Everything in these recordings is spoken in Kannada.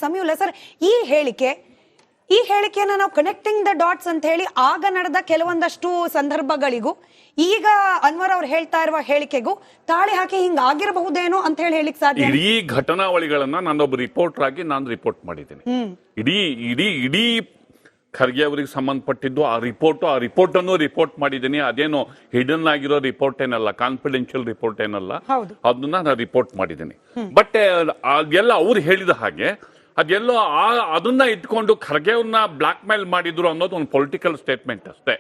ಸಮಯ ಇಲ್ಲ ಸರ್. ಈ ಹೇಳಿಕೆಯನ್ನ ನಾವು ಕನೆಕ್ಟಿಂಗ್ ದ ಡಾಟ್ಸ್ ಅಂತ ಹೇಳಿ ಆಗ ನಡೆದ ಕೆಲವೊಂದಷ್ಟು ಸಂದರ್ಭಗಳಿಗೂ ಈಗ ಅನ್ವರ್ ಅವ್ರು ಹೇಳ್ತಾ ಇರುವ ಹೇಳಿಕೆಗೂ ತಾಳಿ ಹಾಕಿ ಹಿಂಗ ಆಗಿರಬಹುದೇನೋ ಅಂತ ಹೇಳಿ ಹೇಳಿಕ್ ಸಾಧ್ಯ. ಇಡೀ ಘಟನಾವಳಿಗಳನ್ನ ನಾನೊಬ್ಬ ರಿಪೋರ್ಟರ್ ಆಗಿ ನಾನು ರಿಪೋರ್ಟ್ ಮಾಡಿದ್ದೀನಿ. ಇಡೀ ಖರ್ಗೆ ಅವರಿಗೆ ಸಂಬಂಧಪಟ್ಟಿದ್ದು ಆ ರಿಪೋರ್ಟ್ ಅನ್ನು ರಿಪೋರ್ಟ್ ಮಾಡಿದ್ದೀನಿ. ಅದೇನೋ ಹಿಡನ್ ಆಗಿರೋ ರಿಪೋರ್ಟ್ ಏನಲ್ಲ, ಕಾನ್ಫಿಡೆನ್ಷಿಯಲ್ ರಿಪೋರ್ಟ್ ಏನಲ್ಲ, ಅದನ್ನ ನಾನು ರಿಪೋರ್ಟ್ ಮಾಡಿದ್ದೀನಿ. ಬಟ್ ಅದೆಲ್ಲ ಅವ್ರು ಹೇಳಿದ ಹಾಗೆ ಅದೆಲ್ಲೋ ಅದನ್ನ ಇಟ್ಕೊಂಡು ಖರ್ಗೆ ಅವ್ರನ್ನ ಬ್ಲಾಕ್ ಮೇಲ್ ಮಾಡಿದ್ರು ಅನ್ನೋದು ಒಂದು ಪೊಲಿಟಿಕಲ್ ಸ್ಟೇಟ್ಮೆಂಟ್ ಅಷ್ಟೇ.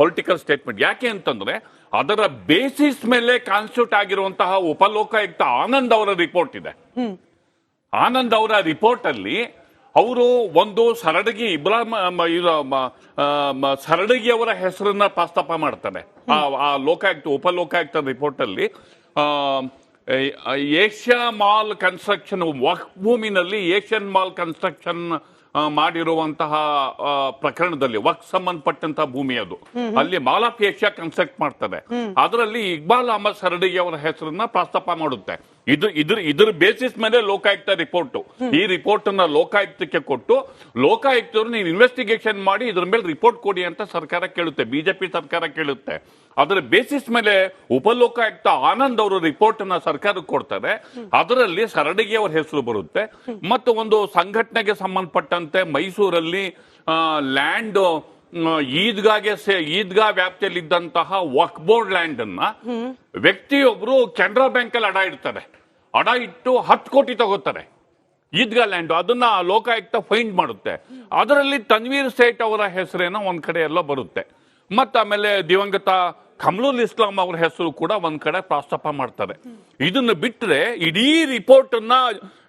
Political statement. ಯಾಕೆ ಅಂತಂದ್ರೆ ಅದರ ಬೇಸಿಸ್ ಮೇಲೆ ಕಾನ್ಸ್ಟಿಟ್ಯೂಟ್ ಆಗಿರುವಂತಹ ಉಪಲೋಕಾಯುಕ್ತ ಆನಂದ್ ಅವರ ರಿಪೋರ್ಟ್ ಇದೆ. ಆನಂದ್ ಅವರ ರಿಪೋರ್ಟ್ ಅಲ್ಲಿ ಅವರು ಒಂದು ಸರಡಗಿ ಸರಡಗಿ ಅವರ ಹೆಸರನ್ನ ಪ್ರಸ್ತಾಪ ಮಾಡ್ತಾರೆ. ಆ ಉಪಲೋಕಾಯುಕ್ತ ರಿಪೋರ್ಟ್ ಅಲ್ಲಿ ಏಷ್ಯಾ ಮಾಲ್ ಕನ್ಸ್ಟ್ರಕ್ಷನ್ ವಕ್ಫ್ ಭೂಮಿನಲ್ಲಿ ಏಷ್ಯನ್ ಮಾಲ್ ಕನ್ಸ್ಟ್ರಕ್ಷನ್ ಮಾಡಿರುವಂತಹ ಪ್ರಕರಣದಲ್ಲಿ ವಕ್ಫ್ ಸಂಬಂಧಪಟ್ಟಂತಹ ಭೂಮಿ ಅದು, ಅಲ್ಲಿ ಮಾಲ್ ಆಫ್ ಏಷ್ಯಾ ಕನ್ಸ್ಟ್ರಕ್ಟ್ ಮಾಡ್ತಾರೆ. ಅದರಲ್ಲಿ ಇಕ್ಬಾಲ್ ಅಹಮದ್ ಸರಡಗಿ ಅವರ ಹೆಸರನ್ನ ಪ್ರಸ್ತಾಪ ಮಾಡುತ್ತೆ. ಇದ್ರ ಬೇಸಿಸ್ ಮೇಲೆ ಲೋಕಾಯುಕ್ತ ರಿಪೋರ್ಟ್. ಈ ರಿಪೋರ್ಟ್ ಅನ್ನ ಲೋಕಾಯುಕ್ತಕ್ಕೆ ಕೊಟ್ಟು ಲೋಕಾಯುಕ್ತರು ನೀವು ಇನ್ವೆಸ್ಟಿಗೇಷನ್ ಮಾಡಿ ಇದ್ರ ಮೇಲೆ ರಿಪೋರ್ಟ್ ಕೊಡಿ ಅಂತ ಸರ್ಕಾರ ಕೇಳುತ್ತೆ, ಬಿಜೆಪಿ ಸರ್ಕಾರ ಕೇಳುತ್ತೆ. ಅದರ ಬೇಸಿಸ್ ಮೇಲೆ ಉಪಲೋಕಾಯುಕ್ತ ಆನಂದ್ ಅವರು ರಿಪೋರ್ಟ್ ಅನ್ನ ಸರ್ಕಾರಕ್ಕೆ ಕೊಡ್ತಾರೆ. ಅದರಲ್ಲಿ ಸರಡಗಿ ಅವರ ಹೆಸರು ಬರುತ್ತೆ. ಮತ್ತು ಒಂದು ಸಂಘಟನೆಗೆ ಸಂಬಂಧಪಟ್ಟಂತೆ ಮೈಸೂರಲ್ಲಿ ಲ್ಯಾಂಡ್ ಈದ್ಗಾ ವ್ಯಾಪ್ತಿಯಲ್ಲಿದ್ದಂತಹ ವಕ್ಫ್ ಬೋರ್ಡ್ ಲ್ಯಾಂಡ್ ಅನ್ನ ವ್ಯಕ್ತಿಯೊಬ್ರು ಕೆನರಾ ಬ್ಯಾಂಕ್ ಅಲ್ಲಿ ಅಡ ಇಟ್ಟು 10 ಕೋಟಿ ತಗೋತಾರೆ ಈದ್ಗಾ ಲ್ಯಾಂಡ್. ಅದನ್ನ ಲೋಕಾಯುಕ್ತ ಫೈಂಡ್ ಮಾಡುತ್ತೆ. ಅದರಲ್ಲಿ ತನ್ವೀರ್ ಸೇಠ್ ಅವರ ಹೆಸರೇನೋ ಒಂದ್ ಕಡೆ ಎಲ್ಲ ಬರುತ್ತೆ. ಮತ್ತೆ ಆಮೇಲೆ ದಿವಂಗತ ಕಮಲುಲ್ ಇಸ್ಲಾಂ ಅವರ ಹೆಸರು ಕೂಡ ಒಂದ್ ಕಡೆ ಪ್ರಸ್ತಾಪ ಮಾಡ್ತಾರೆ. ಇದನ್ನ ಬಿಟ್ಟರೆ ಇಡೀ ರಿಪೋರ್ಟ್ ಅನ್ನ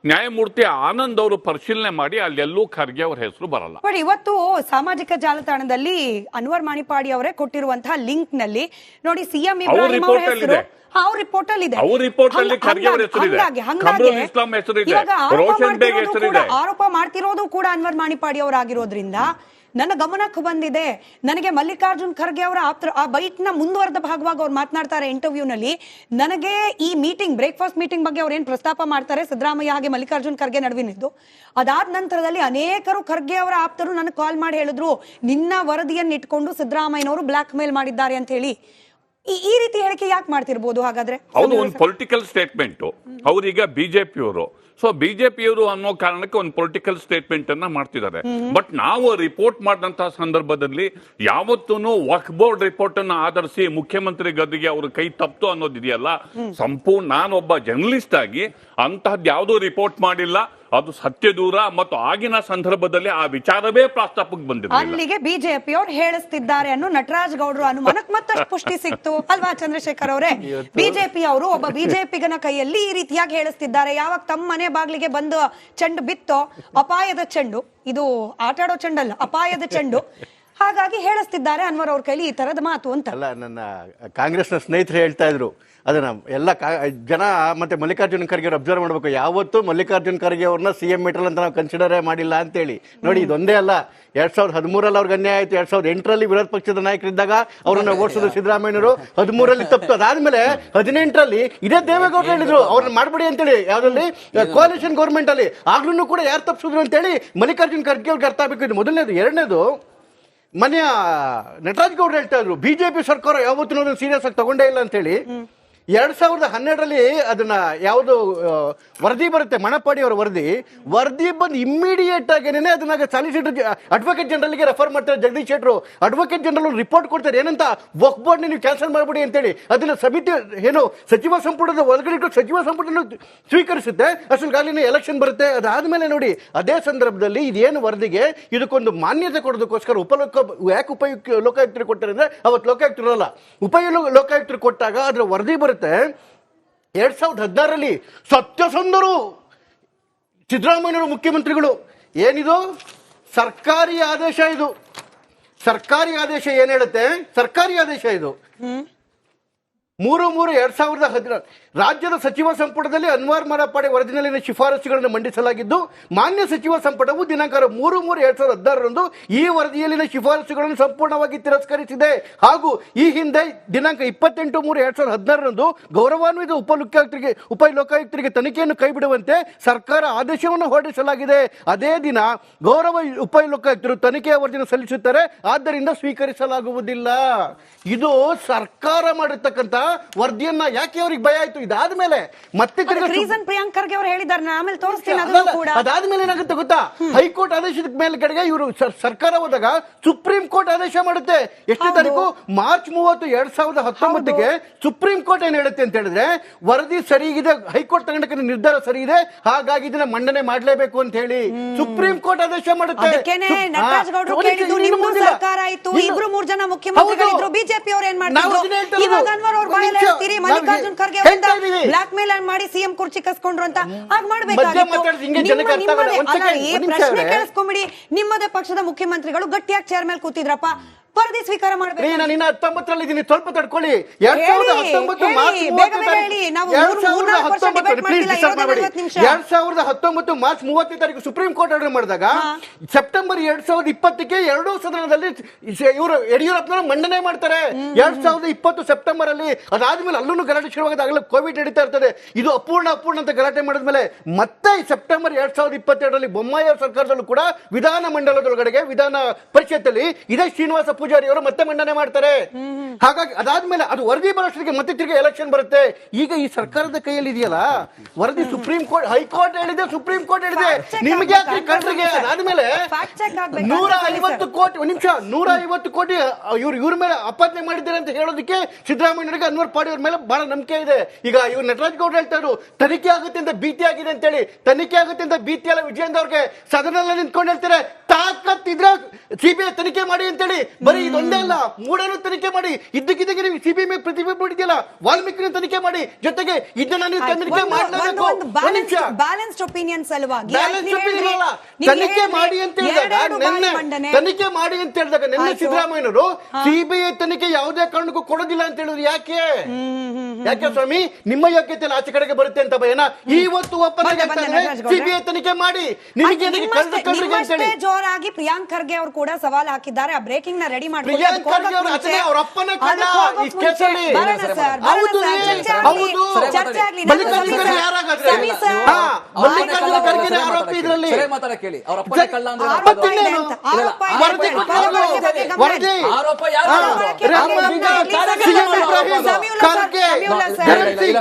ನ್ಯಾಯಮೂರ್ತಿ ಆನಂದ್ ಅವರು ಪರಿಶೀಲನೆ ಮಾಡಿ ಅಲ್ಲೆಲ್ಲೂ ಖರ್ಗೆ ಅವರ ಹೆಸರು ಬರಲ್ಲ. ಬಟ್ ಇವತ್ತು ಸಾಮಾಜಿಕ ಜಾಲತಾಣದಲ್ಲಿ ಅನ್ವರ್ ಮಾಣಿಪಾಡಿ ಅವರೇ ಕೊಟ್ಟಿರುವಂತಹ ಲಿಂಕ್ ನಲ್ಲಿ ನೋಡಿ ಸಿಎಂ ಇಬ್ರಾಹಿಂ ಅವರ ಹೆಸರು ರಿಪೋರ್ಟ್ ಅಲ್ಲಿ ಇದೆ. ಆರೋಪ ಮಾಡ್ತಿರೋದು ಕೂಡ ಅನ್ವರ್ ಮಾಣಿಪಾಡಿ ಅವರಾಗಿರೋದ್ರಿಂದ ನನ್ನ ಗಮನಕ್ಕೆ ಬಂದಿದೆ. ನನಗೆ ಮಲ್ಲಿಕಾರ್ಜುನ್ ಖರ್ಗೆ ಅವರ ಆ ಬೈಟ್ ನ ಮುಂದುವರೆದ ಭಾಗವಾಗಿ ಅವ್ರು ಮಾತನಾಡ್ತಾರೆ ಇಂಟರ್ವ್ಯೂ ನಲ್ಲಿ. ನನಗೆ ಈ ಬ್ರೇಕ್ಫಾಸ್ಟ್ ಮೀಟಿಂಗ್ ಬಗ್ಗೆ ಅವ್ರು ಏನ್ ಪ್ರಸ್ತಾಪ ಮಾಡ್ತಾರೆ ಸಿದ್ದರಾಮಯ್ಯ ಹಾಗೆ ಮಲ್ಲಿಕಾರ್ಜುನ್ ಖರ್ಗೆ ನಡುವಿನಿದ್ದು, ಅದಾದ ನಂತರದಲ್ಲಿ ಅನೇಕರು ಖರ್ಗೆ ಅವರ ಆಪ್ತರು ನನಗೆ ಕಾಲ್ ಮಾಡಿ ಹೇಳಿದ್ರು ನಿನ್ನ ವರದಿಯನ್ನು ಇಟ್ಕೊಂಡು ಸಿದ್ದರಾಮಯ್ಯನವರು ಬ್ಲಾಕ್ ಮೇಲ್ ಮಾಡಿದ್ದಾರೆ ಅಂತ ಹೇಳಿ. ಈ ರೀತಿ ಹೇಳಿಕೆ ಯಾಕೆ ಮಾಡ್ತಿರ್ಬೋದು ಹಾಗಾದ್ರೆ? ಹೌದು, ಒಂದು ಪೊಲಿಟಿಕಲ್ ಸ್ಟೇಟ್ಮೆಂಟ್. ಅವ್ರೀಗ ಬಿಜೆಪಿಯವರು, ಸೊ ಬಿಜೆಪಿಯವರು ಅನ್ನೋ ಕಾರಣಕ್ಕೆ ಒಂದು ಪೊಲಿಟಿಕಲ್ ಸ್ಟೇಟ್ಮೆಂಟ್ ಅನ್ನ ಮಾಡ್ತಿದ್ದಾರೆ. ಬಟ್ ನಾವು ರಿಪೋರ್ಟ್ ಮಾಡಿದಂತಹ ಸಂದರ್ಭದಲ್ಲಿ ಯಾವತ್ತೂ ವಕ್ಫ್ ಬೋರ್ಡ್ ರಿಪೋರ್ಟ್ ಅನ್ನು ಆಧರಿಸಿ ಮುಖ್ಯಮಂತ್ರಿ ಗದ್ದಿಗೆ ಅವ್ರ ಕೈ ತಪ್ತು ಅನ್ನೋದಿದೆಯಲ್ಲ, ಸಂಪೂರ್ಣ ನಾನೊಬ್ಬ ಜರ್ನಲಿಸ್ಟ್ ಆಗಿ ಅಂತಹದ್ದು ಯಾವುದೂ ರಿಪೋರ್ಟ್ ಮಾಡಿಲ್ಲ. ಅದು ಸತ್ಯ ದೂರ. ಮತ್ತು ಆಗಿನ ಸಂದರ್ಭದಲ್ಲಿ ಆ ವಿಚಾರವೇ ಪ್ರಸ್ತಾಪಕ್ಕೆ ಬಂದಿದೆ. ಅಲ್ಲಿಗೆ ಬಿಜೆಪಿ ಅವರು ಹೇಳಿಸ್ತಿದ್ದಾರೆ ಅನ್ನೋ ನಟರಾಜ್ ಗೌಡ್ರು ಅನುಮಾನಕ್ಕೆ ಮತ್ತಷ್ಟು ಪುಷ್ಟಿ ಸಿಕ್ತು ಅಲ್ವಾ ಚಂದ್ರಶೇಖರ್ ಅವರೇ? ಬಿಜೆಪಿ ಅವರು ಒಬ್ಬ ಬಿಜೆಪಿಗನ ಕೈಯಲ್ಲಿ ಈ ರೀತಿಯಾಗಿ ಹೇಳಿಸ್ತಿದ್ದಾರೆ. ಯಾವಾಗ ತಮ್ಮ ಮನೆ ಬಾಗ್ಲಿಗೆ ಬಂದು ಚೆಂಡು ಬಿತ್ತೋ, ಅಪಾಯದ ಚೆಂಡು, ಇದು ಆಟ ಆಡೋ ಚೆಂಡಲ್ಲ, ಅಪಾಯದ ಚೆಂಡು, ಹಾಗಾಗಿ ಹೇಳಿಸ್ತಿದ್ದಾರೆ ಅನ್ವರ್ ಅವ್ರ ಕೈಲಿ ಈ ತರದ ಮಾತು ಅಂತ. ಅಲ್ಲ, ನನ್ನ ಕಾಂಗ್ರೆಸ್ನ ಸ್ನೇಹಿತರು ಹೇಳ್ತಾ ಇದ್ರು ಅದನ್ನ ಎಲ್ಲ ಜನ ಮತ್ತೆ ಮಲ್ಲಿಕಾರ್ಜುನ್ ಖರ್ಗೆ ಅಬ್ಸರ್ವ್ ಮಾಡಬೇಕು. ಯಾವತ್ತೂ ಮಲ್ಲಿಕಾರ್ಜುನ್ ಖರ್ಗೆ ಅವ್ರನ್ನ ಸಿಎಂ ಮೀಟರ್ ಅಂತ ನಾವು ಕನ್ಸಿಡರೇ ಮಾಡಿಲ್ಲ ಅಂತೇಳಿ. ನೋಡಿ, ಇದೊಂದೇ ಅಲ್ಲ, 2013 ಅವ್ರಿಗೆ ಅನ್ಯಾಯ ಆಯ್ತು. 2008 ವಿರೋಧ ಪಕ್ಷದ ನಾಯಕರಿದ್ದಾಗ ಅವ್ರನ್ನ ಓಡಿಸಿದ್ರು ಸಿದ್ದರಾಮಯ್ಯನವರು. 13 ತಪ್ಪು. ಅದಾದ್ಮೇಲೆ 18 ಇದೇ ದೇವೇಗೌಡರು ಹೇಳಿದ್ರು ಅವ್ರನ್ನ ಮಾಡ್ಬೇಡಿ ಅಂತೇಳಿ, ಯಾವ್ದ್ರಲ್ಲಿ ಕೋalition ಗೌರ್ಮೆಂಟ್ ಅಲ್ಲಿ. ಆಗ್ಲೂ ಕೂಡ ಯಾರು ತಪ್ಪಿಸಿದ್ರು ಅಂತೇಳಿ ಮಲ್ಲಿಕಾರ್ಜುನ್ ಖರ್ಗೆ ಅವ್ರಿಗೆ ಅರ್ಥ ಆಗಬೇಕು. ಇದು ಮೊದಲನೇದು. ಎರಡನೇದು, ಮನೆಯ ನಟರಾಜ್ ಗೌಡ್ರು ಹೇಳ್ತಾ ಇದ್ರು ಬಿಜೆಪಿ ಸರ್ಕಾರ ಯಾವತ್ತೂ ಸೀರಿಯಸ್ ಆಗಿ ತಗೊಂಡೇ ಇಲ್ಲ ಅಂತೇಳಿ. 2012 ಅದನ್ನ ಯಾವುದು ವರದಿ ಬರುತ್ತೆ, ಮಣಪಾಡಿ ಅವರ ವರದಿ ಬಂದು ಇಮ್ಮಿಡಿಯೇಟ್ ಆಗೇನೆ ಅದನ್ನ ಸಾಲಿಸಿಟರ್ ಅಡ್ವೊಕೇಟ್ ಜನರಲ್ಗೆ ರೆಫರ್ ಮಾಡ್ತಾರೆ ಜಗದೀಶ್ ಶೆಟ್ಟರು. ಅಡ್ವೊಕೇಟ್ ಜನರಲ್ ರಿಪೋರ್ಟ್ ಕೊಡ್ತಾರೆ, ಏನಂತ ವಕ್ಫ್ ಬೋರ್ಡ್ ನೀವು ಕ್ಯಾನ್ಸಲ್ ಮಾಡಬೇಡಿ ಅಂತೇಳಿ. ಅದನ್ನ ಸಮಿತಿ ಏನು ಸಚಿವ ಸಂಪುಟದ ಒಳಗಡೆ ಸಚಿವ ಸಂಪುಟ ಸ್ವೀಕರಿಸುತ್ತೆ. ಅಷ್ಟೊಂದು ಎಲೆಕ್ಷನ್ ಬರುತ್ತೆ. ಅದಾದ್ಮೇಲೆ ನೋಡಿ, ಅದೇ ಸಂದರ್ಭದಲ್ಲಿ ಇದೇನು ವರದಿಗೆ ಇದಕ್ಕೊಂದು ಮಾನ್ಯತೆ ಕೊಡೋದಕ್ಕೋಸ್ಕರ ಯಾಕೆ ಲೋಕಾಯುಕ್ತರು ಕೊಡ್ತಾರೆ ಅಂದ್ರೆ, ಅವತ್ತು ಲೋಕಾಯುಕ್ತರು ಅಲ್ಲ, ಲೋಕಾಯುಕ್ತರು ಕೊಟ್ಟಾಗ ಅದರ ವರದಿ ಬರುತ್ತೆ. 2016 ಸತ್ಯಸಂಧರು ಸಿದ್ದರಾಮಯ್ಯನವರು ಮುಖ್ಯಮಂತ್ರಿಗಳು. ಏನಿದು ಸರ್ಕಾರಿ ಆದೇಶ, ಇದು ಸರ್ಕಾರಿ ಆದೇಶ ಏನ್ ಹೇಳುತ್ತೆ? ಸರ್ಕಾರಿ ಆದೇಶ ಇದು. 3/3/2016 ರಾಜ್ಯದ ಸಚಿವ ಸಂಪುಟದಲ್ಲಿ ಅನ್ವರ್ ಮಾರಾಪಾಡಿ ವರದಿನಲ್ಲಿನ ಶಿಫಾರಸುಗಳನ್ನು ಮಂಡಿಸಲಾಗಿದ್ದು, ಮಾನ್ಯ ಸಚಿವ ಸಂಪುಟವು ದಿನಾಂಕ 3/3/2016 ಈ ವರದಿಯಲ್ಲಿನ ಶಿಫಾರಸುಗಳನ್ನು ಸಂಪೂರ್ಣವಾಗಿ ತಿರಸ್ಕರಿಸಿದೆ. ಹಾಗೂ ಈ ಹಿಂದೆ ದಿನಾಂಕ 28/3/2016 ಗೌರವಾನ್ವಿತ ಉಪಲೋಕಾಯುಕ್ತರಿಗೆ ತನಿಖೆಯನ್ನು ಕೈಬಿಡುವಂತೆ ಸರ್ಕಾರ ಆದೇಶವನ್ನು ಹೊರಡಿಸಲಾಗಿದೆ. ಅದೇ ದಿನ ಗೌರವ ಉಪಲೋಕಾಯುಕ್ತರು ತನಿಖೆಯ ವರದಿಯನ್ನು ಸಲ್ಲಿಸುತ್ತಾರೆ, ಆದ್ದರಿಂದ ಸ್ವೀಕರಿಸಲಾಗುವುದಿಲ್ಲ. ಇದು ಸರ್ಕಾರ ಮಾಡಿರ್ತಕ್ಕಂಥ ವರದಿಯನ್ನ ಯಾಕೆ ಅವ್ರಿಗೆ ಭಯ ಆಯ್ತು? ಇದಾದ್ಮೇಲೆ ಮತ್ತೆ ರೀಸನ್ ಪ್ರಿಯಾಂಕ್ ಖರ್ಗೆ ಅವರು ಹೇಳಿದ್ದಾರೆ, ನಾನು ಆಮೇಲೆ ತೋರಿಸ್ತೀನಿ ಅದನ್ನು ಕೂಡ. ಅದಾದ್ಮೇಲೆ ಏನಾಗುತ್ತೆ ಗೊತ್ತಾ, ಹೈಕೋರ್ಟ್ ಆದೇಶದ ಮೇಲೆ ಕಡೆಗೆ ಇವರು ಸರ್ಕಾರ ಹೋದಾಗ ಸುಪ್ರೀಂ ಕೋರ್ಟ್ ಆದೇಶ ಮಾಡುತ್ತೆ. ಎಷ್ಟನೇ ತಾರೀಕು? ಮಾರ್ಚ್ 30, 2019ಗೆ ಸುಪ್ರೀಂ ಕೋರ್ಟ್ ಏನ್ ಹೇಳುತ್ತೆ ಅಂತ ಹೇಳಿದ್ರೆ, ವರದಿ ಸರಿ ಇದೆ, ಹೈಕೋರ್ಟ್ ತಗೊಂಡ ನಿರ್ಧಾರ ಸರಿ ಇದೆ, ಹಾಗಾಗಿ ಇದನ್ನ ಮಂಡನೆ ಮಾಡಲೇಬೇಕು ಅಂತ ಹೇಳಿ ಸುಪ್ರೀಂ ಕೋರ್ಟ್ ಆದೇಶ ಮಾಡುತ್ತೆ. ನಟರಾಜ್ ಗೌಡ್ರು ಕೇಳಿದ್ದು ನಿಮ್ದು ಸರ್ಕಾರ ಆಯ್ತು, 2-3 ಜನ ಮುಖ್ಯಮಂತ್ರಿಗಳಿದ್ರು, ಬಿಜೆಪಿ ಅವ್ರು ಏನ್ ಮಾಡ್ತಿದ್ರು? ಇವಾಗ ಅನ್ವರ್ ಅವ್ರ ಬಾಯಲ್ಲಿ ಹೇಳ್ತೀರಿ ಮಲ್ಲಿಕಾರ್ಜುನ್ ಖರ್ಗೆ ಅವರಿಂದ ಬ್ಲಾಕ್ ಮೇಲ್ ಮಾಡಿ ಸಿಎಂ ಕುರ್ಚಿ ಕಸ್ಕೊಂಡ್ರು ಅಂತ. ಆಗ ಮಾಡ್ಬೇಕಾಗಿತ್ತು. ಪ್ರಶ್ನೆ ಕೇಳಿಸ್ಕೊಂಬಿಡಿ, ನಿಮ್ಮದೇ ಪಕ್ಷದ ಮುಖ್ಯಮಂತ್ರಿಗಳು ಗಟ್ಟಿಯಾಗಿ ಚೇರ್ ಮೇಲೆ ಕೂತಿದ್ರಪ್ಪ, ವರದಿ ಸ್ವೀಕಾರ ಮಾಡಬೇಕು. ನಾನು 19ರಲ್ಲಿ ಇದ್ದೀನಿ, ಸ್ವಲ್ಪ ತಡ್ಕೊಳ್ಳಿ. 2019 ಮಾರ್ಚ್ 30 ತಾರೀಕು ಸುಪ್ರೀಂ ಕೋರ್ಟ್ ಆರ್ಡರ್ ಮಾಡಿದಾಗ ಸೆಪ್ಟೆಂಬರ್ 2020ಕ್ಕೆ ಎರಡೂ ಸದನದಲ್ಲಿ ಇವರು ಯಡಿಯೂರಪ್ಪನವರು ಮಂಡನೆ ಮಾಡ್ತಾರೆ. 2020 ಸೆಪ್ಟೆಂಬರ್ ಅಲ್ಲಿ. ಅದಾದ್ಮೇಲೆ ಅಲ್ಲೂ ಗಲಾಟೆ ಶುರುವಾಗದಾಗಲೇ ಕೋವಿಡ್ ನಡೀತಾ ಇರ್ತದೆ. ಇದು ಅಪೂರ್ಣ ಅಂತ ಗಲಾಟೆ ಮಾಡಿದ್ಮೇಲೆ ಮತ್ತೆ ಸೆಪ್ಟೆಂಬರ್ 2022ರಲ್ಲಿ ಬೊಮ್ಮಾಯಿ ಸರ್ಕಾರದಲ್ಲೂ ಕೂಡ ವಿಧಾನ ಮಂಡಲದೊಳಗಡೆಗೆ ವಿಧಾನ ಪರಿಷತ್ತಲ್ಲಿ ಇದೇ ಶ್ರೀನಿವಾಸ ಪೂಜಾರಿ ಅವರು ಮತ್ತೆ ಮಂಡನೆ ಮಾಡ್ತಾರೆ. ಹಾಗಾಗಿ ಅದಾದ್ಮೇಲೆ ಅದು ವರದಿ ಬರೋಷ್ಟಿಗೆ ಮತ್ತೆ ತಿರ್ಗಿ ಎಲೆಕ್ಷನ್ ಬರುತ್ತೆ. ಈಗ ಈ ಸರ್ಕಾರದ ಕೈಯಲ್ಲಿ ಇದೆಯಲ್ಲ ವರದಿ, ಸುಪ್ರೀಂ ಕೋರ್ಟ್, ಹೈಕೋರ್ಟ್ ಹೇಳಿದೆ, ಸುಪ್ರೀಂ ಕೋರ್ಟ್ ಹೇಳಿದೆ, ನಿಮ್ಗೆ ಯಾಕೆ ಕಣ್ರಿಗೆ? ಅದಾದ್ಮೇಲೆ 150 ಕೋಟಿ, ಒಂದು ನಿಮಿಷ, 150 ಕೋಟಿ ಇವ್ರ ಮೇಲೆ ಅಪಾದನೆ ಮಾಡಿದ್ದಾರೆ ಅಂತ ಹೇಳೋದಕ್ಕೆ ಸಿದ್ದರಾಮಯ್ಯನಿಗೆ ಅನ್ವರ್ ಪಾಡಿ ಅವ್ರ ಮೇಲೆ ಬಹಳ ನಂಬಿಕೆ ಇದೆ. ಈಗ ಇವ್ರು ನಟರಾಜ್ ಗೌಡ್ರು ಹೇಳ್ತಾ ಇದ್ರು ತನಿಖೆ ಆಗುತ್ತೆ ಅಂತ ಭೀತಿ ಆಗಿದೆ ಅಂತ ಹೇಳಿ. ತನಿಖೆ ಆಗುತ್ತೆ ಅಂತ ಭೀತಿ ಅಲ್ಲ, ವಿಜಯೇಂದ್ರ ಅವ್ರಿಗೆ ಸದನದಲ್ಲಿ ನಿಂತ್ಕೊಂಡು ಹೇಳ್ತಾರೆ ತಾಕತ್ತಿದ್ರೆ ಸಿಬಿಐ ತನಿಖೆ ಮಾಡಿ ಅಂತೇಳಿ. ಬರೀ ಇದೊಂದೇ ಅಲ್ಲ, ಮೂಡೇನು ತನಿಖೆ ಮಾಡಿ, ಇದ್ದಕ್ಕಿದ್ದಾಗ ನೀವು ಸಿಬಿಐ ಮೇಲೆ ಪ್ರತಿಭಟನೆ ವಾಲ್ಮೀಕಿ ತನಿಖೆ ಮಾಡಿ, ಜೊತೆಗೆ ಇದನ್ನ ನೀವು ತನಿಖೆ ಮಾಡಲೇಬೇಕು. ಬ್ಯಾಲೆನ್ಸ್ಡ್ ಒಪಿನಿಯನ್ ಸಲುವಾಗಿ ತನಿಖೆ ಮಾಡಿ ಅಂತ ಹೇಳಿದಾಗ ತನಿಖೆ ಮಾಡಿ ಅಂತ ಹೇಳಿದಾಗ ನಿನ್ನೆ ಸಿದ್ದರಾಮಯ್ಯನವರು ಸಿಬಿಐ ತನಿಖೆ ಯಾವುದೇ ಕಾರಣಕ್ಕೂ ಕೊಡೋದಿಲ್ಲ ಅಂತ ಹೇಳಿದ್ರು. ಯಾಕೆ ಸ್ವಾಮಿ? ನಿಮ್ಮ ಯೋಗ್ಯತೆ ಆಚೆ ಕಡೆಗೆ ಬರುತ್ತೆ ಅಂತ ಭಯನ? ಇವತ್ತು ಸಿಬಿಐ ತನಿಖೆ ಮಾಡಿ, ನಿಮಗೆ ಜೋರಾಗಿ ಪ್ರಿಯಾಂಕ್ ಖರ್ಗೆ ಅವರು ಕೂಡ ಸವಾಲ್ ಹಾಕಿದ್ದಾರೆ. ಆ ಬ್ರೇಕಿಂಗ್ ನ ರೆಡಿ ಮಾಡಿ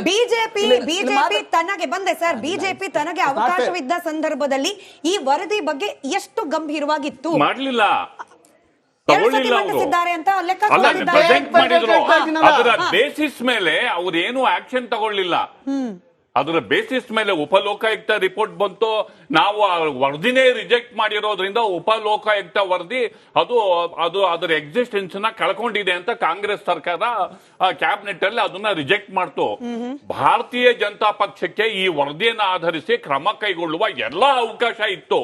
ಬಿಜೆಪಿ ತನಗೆ ಬಂದೆ ಸರ್, ಬಿಜೆಪಿ ತನಗೆ ಅವಕಾಶವಿದ್ದ ಸಂದರ್ಭದಲ್ಲಿ ಈ ವರದಿ ಬಗ್ಗೆ ಎಷ್ಟು ಗಂಭೀರವಾಗಿತ್ತು ಮಾಡಲಿಲ್ಲ, ಅಂತ ಲೆಕ್ಕ ಅದರ ಬೇಸಿಸ್ ಮೇಲೆ ಅವ್ರೇನು ಆಕ್ಷನ್ ತಗೊಳ್ಳಿಲ್ಲ. ಅದರ ಬೇಸಿಸ್ ಮೇಲೆ ಉಪಲೋಕಾಯುಕ್ತ ರಿಪೋರ್ಟ್ ಬಂತು, ನಾವು ವರದಿನೇ ರಿಜೆಕ್ಟ್ ಮಾಡಿರೋದ್ರಿಂದ ಉಪಲೋಕಾಯುಕ್ತ ವರದಿ ಅದು ಅದರ ಎಕ್ಸಿಸ್ಟೆನ್ಸ್ ನ ಕಳ್ಕೊಂಡಿದೆ ಅಂತ ಕಾಂಗ್ರೆಸ್ ಸರ್ಕಾರ ಕ್ಯಾಬಿನೆಟ್ ಅಲ್ಲಿ ಅದನ್ನ ರಿಜೆಕ್ಟ್ ಮಾಡ್ತು. ಭಾರತೀಯ ಜನತಾ ಪಕ್ಷಕ್ಕೆ ಈ ವರದಿಯನ್ನು ಆಧರಿಸಿ ಕ್ರಮ ಕೈಗೊಳ್ಳುವ ಎಲ್ಲಾ ಅವಕಾಶ ಇತ್ತು.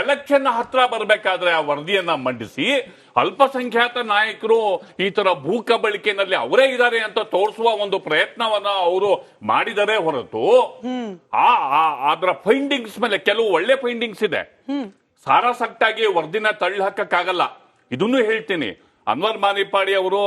ಎಲೆಕ್ಷನ್ ಹತ್ರ ಬರಬೇಕಾದ್ರೆ ಆ ವರದಿಯನ್ನ ಮಂಡಿಸಿ ಅಲ್ಪಸಂಖ್ಯಾತ ನಾಯಕರು ಈ ತರ ಭೂ ಕಬಳಿಕೆನಲ್ಲಿ ಅವರೇ ಇದ್ದಾರೆ ಅಂತ ತೋರಿಸುವ ಒಂದು ಪ್ರಯತ್ನವನ್ನ ಅವರು ಮಾಡಿದರೆ ಹೊರತು ಅದರ ಫೈಂಡಿಂಗ್ಸ್ ಮೇಲೆ ಕೆಲವು ಒಳ್ಳೆ ಫೈಂಡಿಂಗ್ಸ್ ಇದೆ. ಸಾರಾಸಕ್ತಾಗಿ ವರದಿನ ತಳ್ಳಿ ಹಾಕಕ್ಕಾಗಲ್ಲ. ಇದನ್ನು ಹೇಳ್ತೀನಿ, ಅನ್ವರ್ ಮಾನಿಪಾಡಿ ಅವರು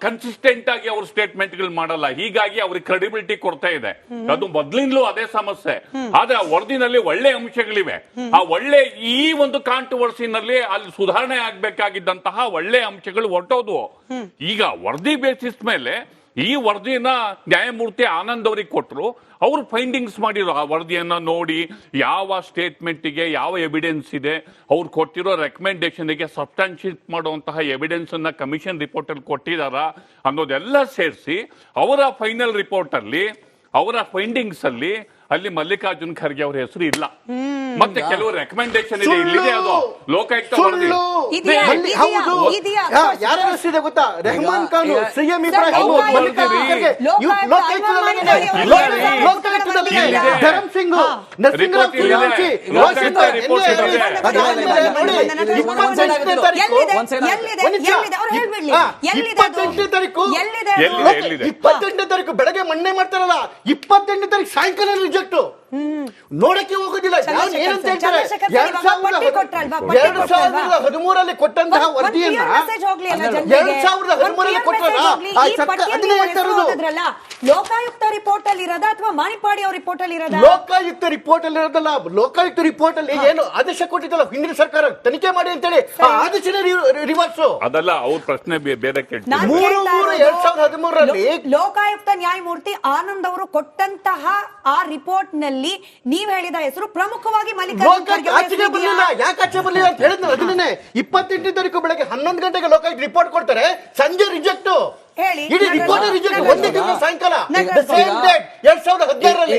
ಕನ್ಸಿಸ್ಟೆಂಟ್ ಆಗಿ ಅವ್ರ ಸ್ಟೇಟ್ಮೆಂಟ್ಗಳು ಮಾಡಲ್ಲ, ಹೀಗಾಗಿ ಅವ್ರಿಗೆ ಕ್ರೆಡಿಬಿಲಿಟಿ ಕೊಡ್ತಾ ಇದೆ. ಅದು ಮೊದ್ಲಿಂದಲೂ ಅದೇ ಸಮಸ್ಯೆ. ಆದ್ರೆ ಆ ವರದಿನಲ್ಲಿ ಒಳ್ಳೆ ಅಂಶಗಳಿವೆ. ಆ ಒಳ್ಳೆ ಈ ಒಂದು ಕಾಂಟ್ರವರ್ಸಿನಲ್ಲಿ ಅಲ್ಲಿ ಸುಧಾರಣೆ ಆಗ್ಬೇಕಾಗಿದ್ದಂತಹ ಒಳ್ಳೆ ಅಂಶಗಳು ಹೊರಟೋದು. ಈಗ ವರದಿ ಬೇಸಿಸ್ ಮೇಲೆ ಈ ವರದಿಯನ್ನ ನ್ಯಾಯಮೂರ್ತಿ ಆನಂದ್ ಅವರಿಗೆ ಕೊಟ್ಟರು. ಅವರು ಫೈಂಡಿಂಗ್ಸ್ ಮಾಡಿರೋ ಆ ವರದಿಯನ್ನ ನೋಡಿ ಯಾವ ಸ್ಟೇಟ್ಮೆಂಟ್ಗೆ ಯಾವ ಎವಿಡೆನ್ಸ್ ಇದೆ, ಅವ್ರು ಕೊಟ್ಟಿರೋ ರೆಕಮೆಂಡೇಶನ್ಗೆ ಸಬ್ಸ್ಟಾನ್ಶಿಯೇಟ್ ಮಾಡುವಂತಹ ಎವಿಡೆನ್ಸ್ ಅನ್ನ ಕಮಿಷನ್ ರಿಪೋರ್ಟ್ ಅಲ್ಲಿ ಕೊಟ್ಟಿದಾರ ಅನ್ನೋದೆಲ್ಲ ಸೇರಿಸಿ ಅವರ ಫೈನಲ್ ರಿಪೋರ್ಟ್ ಅಲ್ಲಿ, ಅವರ ಫೈಂಡಿಂಗ್ಸ್ ಅಲ್ಲಿ ಅಲ್ಲಿ ಮಲ್ಲಿಕಾರ್ಜುನ್ ಖರ್ಗೆ ಅವರ ಹೆಸರು ಇಲ್ಲ. ಮತ್ತೆ ಕೆಲವು ರೆಕಮೆಂಡೇಶನ್ ಇದೆ, ಇಲ್ಲಿದೆ ಅದು ಲೋಕಾಯುಕ್ತ ವರದಿ. ಇದೆಯಾ? ಮಲ್ಲಿ- ಹೌದು. ಇದೆಯಾ? ಯಾರ ಹೆಸರಿದೆ ಗೊತ್ತಾ? ರೆಹಮಾನ್ ಖಾನ್, ಸಿಎಂ ಸರ್, ಇಬ್ರಾಹಿಂ, ಲೋಕಾಯುಕ್ತ ಮಲ್ಲಿಕಾರ್ಜುನ್ ಖರ್ಗೆ, ಲೋಕಾಯುಕ್ತ ಲೋಕಾಯುಕ್ತದಲ್ಲಿದೆ, ಲೋಕಾಯುಕ್ತ ಲೋಕಾಯುಕ್ತದಲ್ಲಿದೆ, ಲೋಕಾಯುಕ್ತ ಧರಮ್ ಸಿಂಗ್, ನರಸಿಂಹರಾವ್ ರಿಪೋರ್ಟ್ ಇದೆ. ಸೂರ್ಯವಂಶಿ, ಲೋಕಾಯುಕ್ತ ವಾಷಿಂಗ್ಟನ್ ರಿಪೋರ್ಟ್ ಇದೆ. ಅದಾದ್ಮೇಲೆ ನೋಡಿ, 28ನೇ ತಾರೀಕು ತಾರೀಕು ಎಲ್ಲಿದೆ? ಎಲ್ಲಿದೆ? 28ನೇ ತಾರೀಕು ಬೆಳಗ್ಗೆ ಮಣ್ಣೆ ಮಾಡ್ತಾರಲ್ಲ, 28ನೇ ತಾರೀಕು ಸಾಯಂಕಾಲ ರಿಜೆಕ್ಟ್. ನೋಡಕ್ಕೆ ಹೋಗೋದಿಲ್ಲ. ನಾನು ಏನಂತ ಹೇಳ್ತಾರೆ, 2013 ಕೊಟ್ಟಂತಹ ವರದಿಯನ್ನ 2013 ಕೊಟ್ಟರಲ್ಲ, ಆ ಸರ್ಕಾರ ಅದನ್ನೇ ಹೇಳ್ತಾ ಇರೋದು. ಲೋಕಾಯುಕ್ತ ರಿಪೋರ್ಟ್ ಅಲ್ಲಿ ಇರೋದ ಅಥವಾ ಮಾಣಿಪಾಡಿ ಅವ್ರ ರಿಪೋರ್ಟ್ ಅಲ್ಲಿ ಇರೋದ? ಲೋಕಾಯುಕ್ತ ರಿಪೋರ್ಟ್ ಅಲ್ಲಿ ಇರೋದಲ್ಲ, ಲೋಕಾಯುಕ್ತ ರಿಪೋರ್ಟ್ ಅಲ್ಲಿ ಏನು ಆದೇಶ ಕೊಟ್ಟಿದ್ದಲ್ಲ ಹಿಂದಿನ ಸರ್ಕಾರ ತನಿಖೆ ಮಾಡಿ ಅಂತೇಳಿ, ಆ ಆದೇಶನೇ ರಿವರ್ಸ್. ಅದಲ್ಲ, ಅವ್ರ ಪ್ರಶ್ನೆ ಬೇರೆ ಕೇಳ್ತಾರೆ. ನಾನ್ 3/3/2013 ಲೋಕಾಯುಕ್ತ ನ್ಯಾಯಮೂರ್ತಿ ಆನಂದ್ ಅವರು ಕೊಟ್ಟಂತಹ ಆ ರಿಪೋರ್ಟ್ ನಲ್ಲಿ ನೀವ್ ಹೇಳಿದ ಹೆಸರು ಪ್ರಮುಖವಾಗಿ ಮಲ್ಲಿಕಾರ್ಜುನ್ ಖರ್ಗೆ ಅವರ ಆಚೆಗೆ ಹೆಸರು ಬರ್ಲಿಲ್ಲ. ಇದೆಯಾ? ಯಾಕೆ ಆಚೆ ಬರ್ಲಿಲ್ಲ ಅಂತ ಹೇಳಿದ್ನಲ್ಲ, ಅದನ್ನೇ 28ನೇ ತಾರೀಕು ಬೆಳಗ್ಗೆ 11 ಗಂಟೆಗೆ ಲೋಕಾಯುಕ್ತ ರಿಪೋರ್ಟ್ ಕೊಡ್ತಾರೆ, ಸಂಜೆ ರಿಜೆಕ್ಟ್. ಹೇಳಿ. ಇಡೀ ರಿಪೋರ್ಟ್ ರಿಜೆಕ್ಟ್. ಒಂದೇ ದಿವಸ ಸಾಯಂಕಾಲ ನಗರ- ಸೇಮ್ ಡೇಟ್ 2016 ರಲ್ಲಿ.